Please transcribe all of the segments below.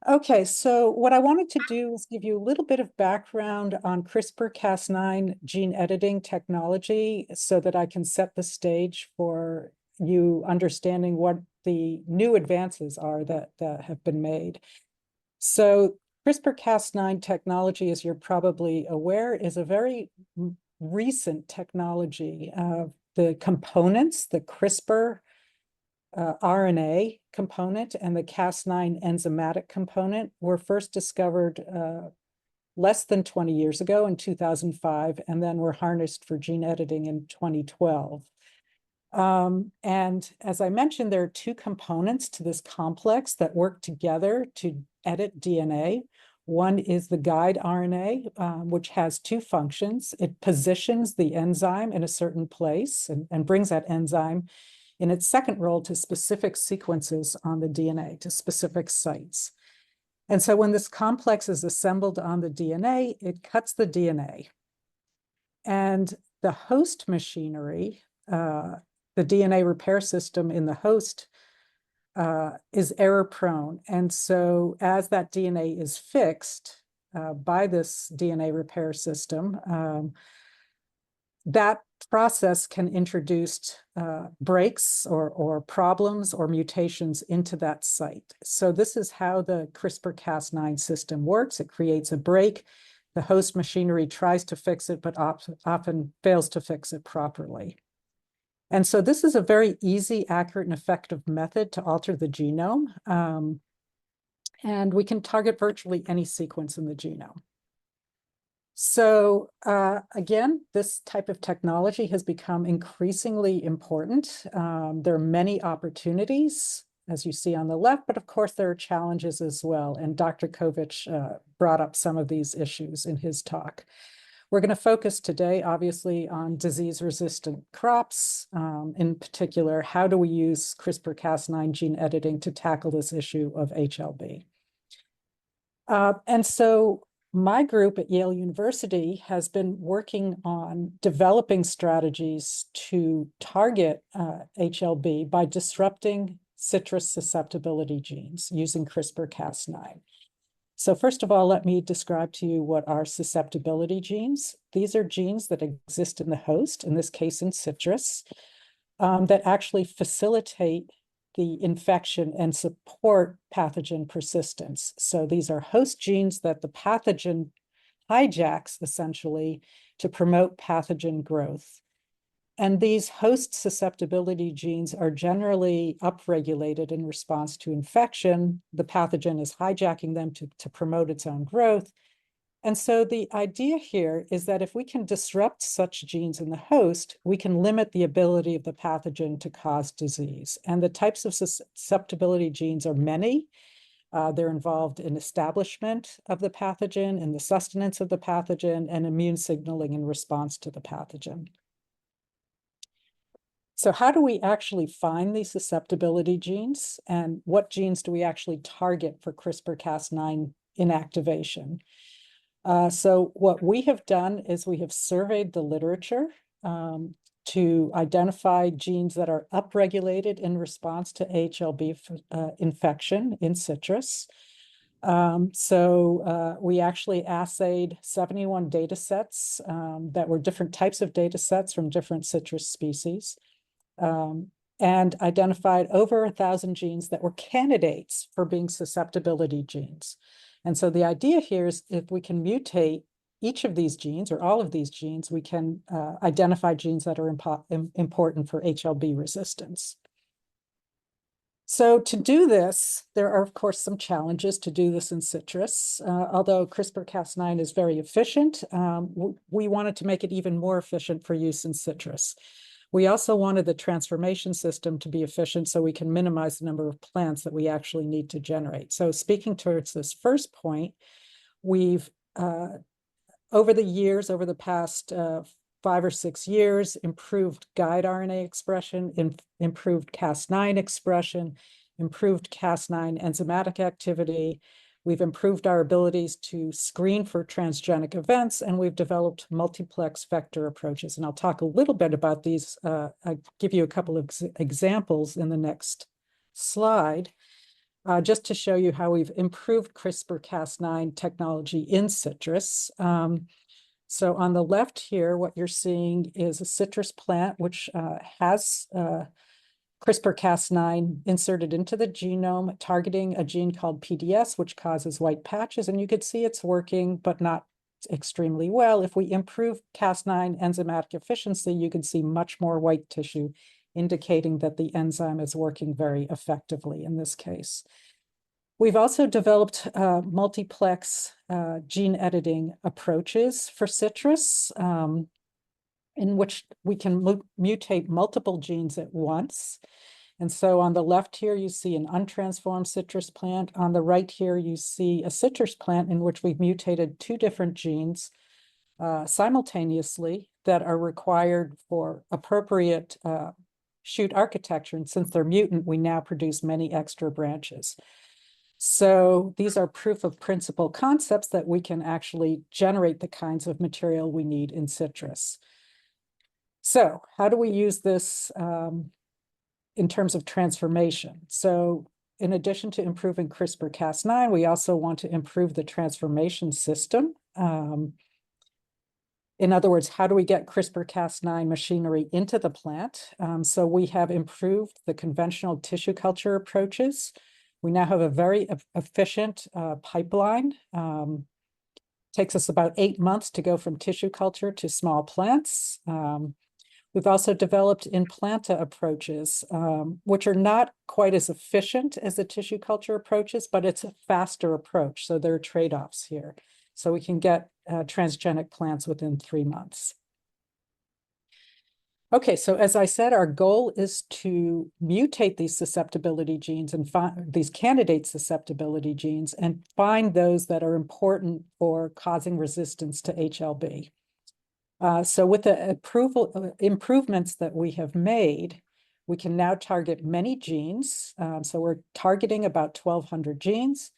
Okay, so what I wanted to do is give you a little bit of background on CRISPR-Cas9 gene editing technology so that I can set the stage for you understanding what the new advances are that have been made. So CRISPR-Cas9 technology, as you're probably aware, is a very recent technology. The components, the CRISPR RNA component and the Cas9 enzymatic component were first discovered less than 20 years ago in 2005, and then were harnessed for gene editing in 2012. And as I mentioned, there are two components to this complex that work together to edit DNA. One is the guide RNA, which has two functions. It positions the enzyme in a certain place and brings that enzyme in its second role to specific sequences on the DNA, to specific sites. And so when this complex is assembled on the DNA, it cuts the DNA. And the host machinery, the DNA repair system in the host, is error prone. And so as that DNA is fixed by this DNA repair system, that process can introduce breaks or problems or mutations into that site. So this is how the CRISPR-Cas9 system works. It creates a break. The host machinery tries to fix it, but often fails to fix it properly. And so this is a very easy, accurate, and effective method to alter the genome. And we can target virtually any sequence in the genome. So again, this type of technology has become increasingly important. There are many opportunities, as you see on the left, but of course there are challenges as well. And Dr. Kovich brought up some of these issues in his talk. We're going to focus today, obviously, on disease-resistant crops. In particular, how do we use CRISPR-Cas9 gene editing to tackle this issue of HLB? And so my group at Yale University has been working on developing strategies to target HLB by disrupting citrus susceptibility genes using CRISPR-Cas9. So first of all, let me describe to you what are susceptibility genes. These are genes that exist in the host, in this case in citrus, that actually facilitate the infection and support pathogen persistence. So these are host genes that the pathogen hijacks essentially to promote pathogen growth. And these host susceptibility genes are generally upregulated in response to infection. The pathogen is hijacking them to promote its own growth. And so the idea here is that if we can disrupt such genes in the host, we can limit the ability of the pathogen to cause disease. And the types of susceptibility genes are many. They're involved in establishment of the pathogen, in the sustenance of the pathogen, and immune signaling in response to the pathogen. So how do we actually find these susceptibility genes? And what genes do we actually target for CRISPR-Cas9 inactivation? So what we have done is we have surveyed the literature to identify genes that are upregulated in response to HLB infection in citrus. We actually assayed 71 data sets that were different types of data sets from different citrus species, and identified over 1,000 genes that were candidates for being susceptibility genes. And so the idea here is if we can mutate each of these genes or all of these genes, we can identify genes that are important for HLB resistance. So to do this, there are, of course, some challenges to do this in citrus. Although CRISPR-Cas9 is very efficient, we wanted to make it even more efficient for use in citrus. We also wanted the transformation system to be efficient so we can minimize the number of plants that we actually need to generate. So speaking towards this first point, we've, over the past 5 or 6 years, improved guide RNA expression, improved Cas9 expression, improved Cas9 enzymatic activity. We've improved our abilities to screen for transgenic events, and we've developed multiplex vector approaches. And I'll talk a little bit about these. I'll give you a couple of examples in the next slide. just to show you how we've improved CRISPR-Cas9 technology in citrus. So on the left here, what you're seeing is a citrus plant, which has CRISPR-Cas9 inserted into the genome, targeting a gene called PDS, which causes white patches. And you can see it's working, but not extremely well. If we improve Cas9 enzymatic efficiency, you can see much more white tissue, indicating that the enzyme is working very effectively in this case. We've also developed multiplex gene editing approaches for citrus, in which we can mutate multiple genes at once. And so on the left here, you see an untransformed citrus plant. On the right here, you see a citrus plant in which we've mutated 2 different genes simultaneously that are required for appropriate shoot architecture. And since they're mutant, we now produce many extra branches. So these are proof of principle concepts that we can actually generate the kinds of material we need in citrus. So how do we use this in terms of transformation? So in addition to improving CRISPR-Cas9, we also want to improve the transformation system. In other words, how do we get CRISPR-Cas9 machinery into the plant? So we have improved the conventional tissue culture approaches. We now have a very efficient pipeline. Takes us about 8 months to go from tissue culture to small plants. We've also developed in-planta approaches, which are not quite as efficient as the tissue culture approaches, but it's a faster approach. So there are trade-offs here. So we can get transgenic plants within 3 months. Okay, so as I said, our goal is to mutate these susceptibility genes and find these candidate susceptibility genes and find those that are important for causing resistance to HLB. So with the improvements that we have made, we can now target many genes. So we're targeting about 1,200 genes.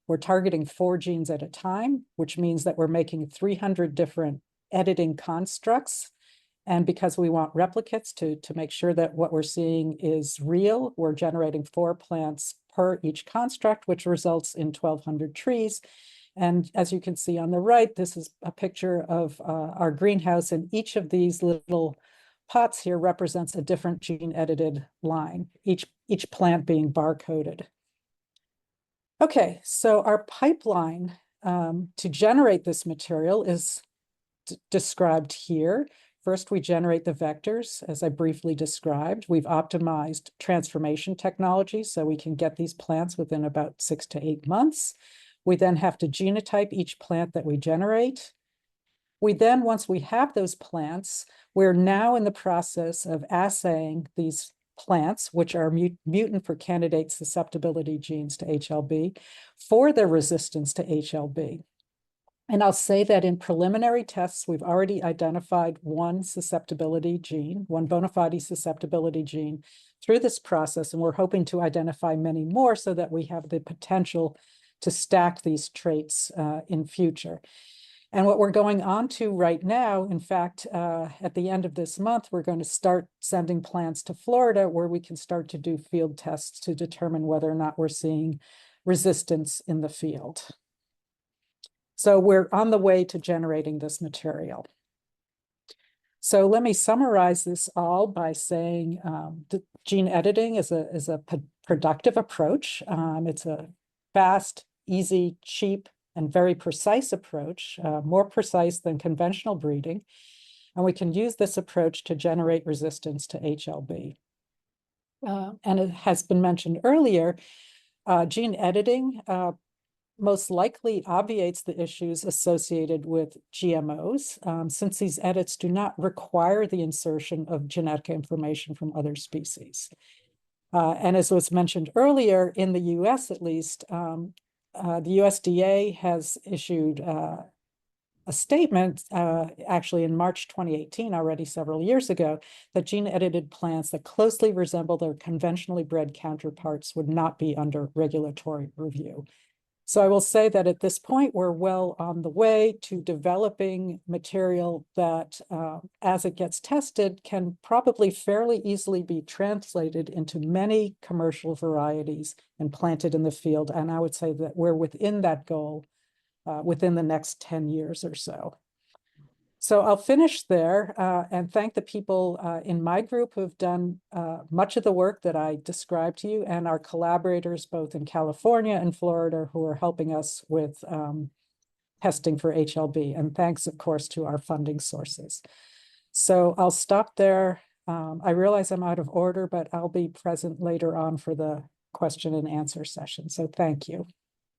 We're targeting 4 genes at a time, which means that we're making 300 different editing constructs. And because we want replicates to make sure that what we're seeing is real, we're generating 4 plants per each construct, which results in 1,200 trees. And as you can see on the right, this is a picture of our greenhouse, and each of these little pots here represents a different gene-edited line, each plant being barcoded. Okay, so our pipeline to generate this material is described here. First, we generate the vectors, as I briefly described. We've optimized transformation technology, so we can get these plants within about 6 to 8 months. We then have to genotype each plant that we generate. We then, once we have those plants, we're now in the process of assaying these plants, which are mutant for candidate susceptibility genes to HLB, for their resistance to HLB. And I'll say that in preliminary tests, we've already identified one susceptibility gene, one bona fide susceptibility gene through this process, and we're hoping to identify many more so that we have the potential to stack these traits in future. And what we're going on to right now, in fact, at the end of this month, we're going to start sending plants to Florida where we can start to do field tests to determine whether or not we're seeing resistance in the field. So we're on the way to generating this material. So let me summarize this all by saying the gene editing is a productive approach. It's a fast, easy, cheap, and very precise approach, more precise than conventional breeding. And we can use this approach to generate resistance to HLB. And it has been mentioned earlier, gene editing most likely obviates the issues associated with GMOs, since these edits do not require the insertion of genetic information from other species. And as was mentioned earlier, in the US at least, the USDA has issued a statement, actually in March 2018, already several years ago, that gene-edited plants that closely resemble their conventionally bred counterparts would not be under regulatory review. So I will say that at this point, we're well on the way to developing material that, as it gets tested, can probably fairly easily be translated into many commercial varieties and planted in the field. And I would say that we're within that goal within the next 10 years or so. So I'll finish there and thank the people in my group who've done much of the work that I described to you, and our collaborators both in California and Florida who are helping us with testing for HLB. And thanks, of course, to our funding sources. So I'll stop there. I realize I'm out of order, but I'll be present later on for the question and answer session. So thank you.